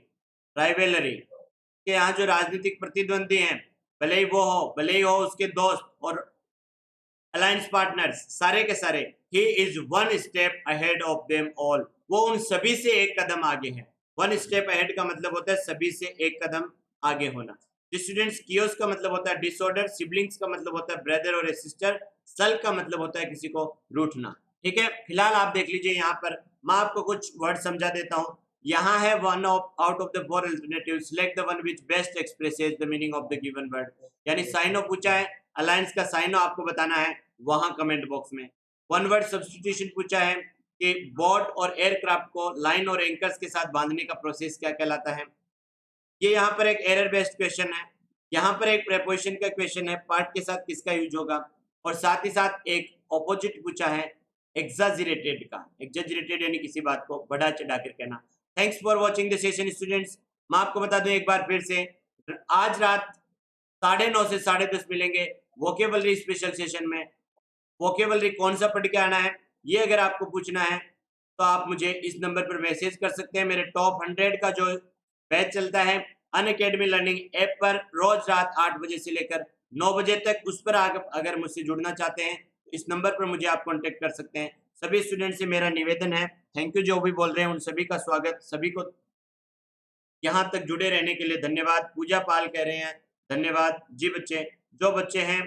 राइवलरी के यहाँ जो राजनीतिक प्रतिद्वंदी हैं, भले ही वो हो, भले ही हो उसके दोस्त और अलायंस पार्टनर्स, सारे के सारे, he is one step ahead of them all, वो उन सभी से एक कदम आगे है। वन स्टेप अहेड का मतलब होता है सभी से एक कदम आगे होना। स्टूडेंट्स, कियोस का मतलब होता है डिसऑर्डर, सिबलिंग्स का मतलब होता है ब्रदर और सिस्टर, सल का मतलब होता है किसी को रूठना। ठीक है, फिलहाल आप देख लीजिए यहाँ पर मैं आपको कुछ वर्ड समझा देता हूँ। यहाँ है one of out of the four alternative, select the one which best expresses the meaning of the given word. यानी साइनो पूछा है, अलायंस का साइनो आपको बताना है वहां कमेंट बॉक्स में। वन वर्ड सब्स्टिट्यूशन पूछा है कि बोट और एयरक्राफ्ट को लाइन और एंकर्स के साथ बांधने का प्रोसेस क्या कहलाता है। ये यहाँ पर एक एरर बेस्ड क्वेश्चन है, यहाँ पर एक प्रेपोजिशन का क्वेश्चन है, पार्ट के साथ किसका यूज होगा, और साथ ही साथ एक ऑपोजिट पूछा है एग्जाजरेटेड का। एग्जाजरेटेड यानी किसी बात को बढ़ा चढ़ा कर कहना। Thanks for watching the session students. मैं आपको बता दूं एक बार फिर से, आज रात 9:30 से 10:30 मिलेंगे वोकेबलरी स्पेशल सेशन में। वोकेबलरी कौन सा पढ़ के आना है ये अगर आपको पूछना है तो आप मुझे इस नंबर पर मैसेज कर सकते हैं। मेरे टॉप 100 का जो बैच चलता है अनअकैडमी लर्निंग ऐप पर, रोज रात 8 बजे से लेकर 9 बजे तक, उस पर अगर मुझसे जुड़ना चाहते हैं तो इस नंबर पर मुझे आप कांटेक्ट कर सकते हैं। सभी स्टूडेंट से मेरा निवेदन है, थैंक यू जो भी बोल रहे हैं उन सभी का स्वागत, सभी को यहाँ तक जुड़े रहने के लिए धन्यवाद। पूजा पाल कह रहे हैं धन्यवाद जी बच्चे, जो बच्चे हैं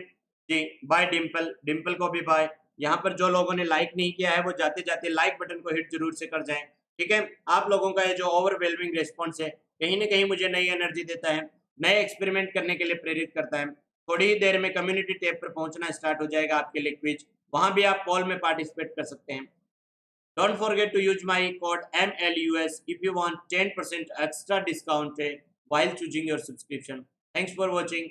जी बाय डिम्पल, डिम्पल को भी बाय। यहाँ पर जो लोगों ने लाइक नहीं किया है वो जाते जाते लाइक बटन को हिट जरूर से कर जाएं। ठीक है, आप लोगों का ये जो ओवरवेलमिंग रिस्पॉन्स है कहीं ना कहीं मुझे नई एनर्जी देता है, नए एक्सपेरिमेंट करने के लिए प्रेरित करता है। थोड़ी ही देर में कम्युनिटी टैब पर पहुंचना स्टार्ट हो जाएगा आपके लिए क्विज, वहां भी आप कॉल में पार्टिसिपेट कर सकते हैं। Don't forget to use my code MLUS if you want 10% extra discount while choosing your subscription. Thanks for watching.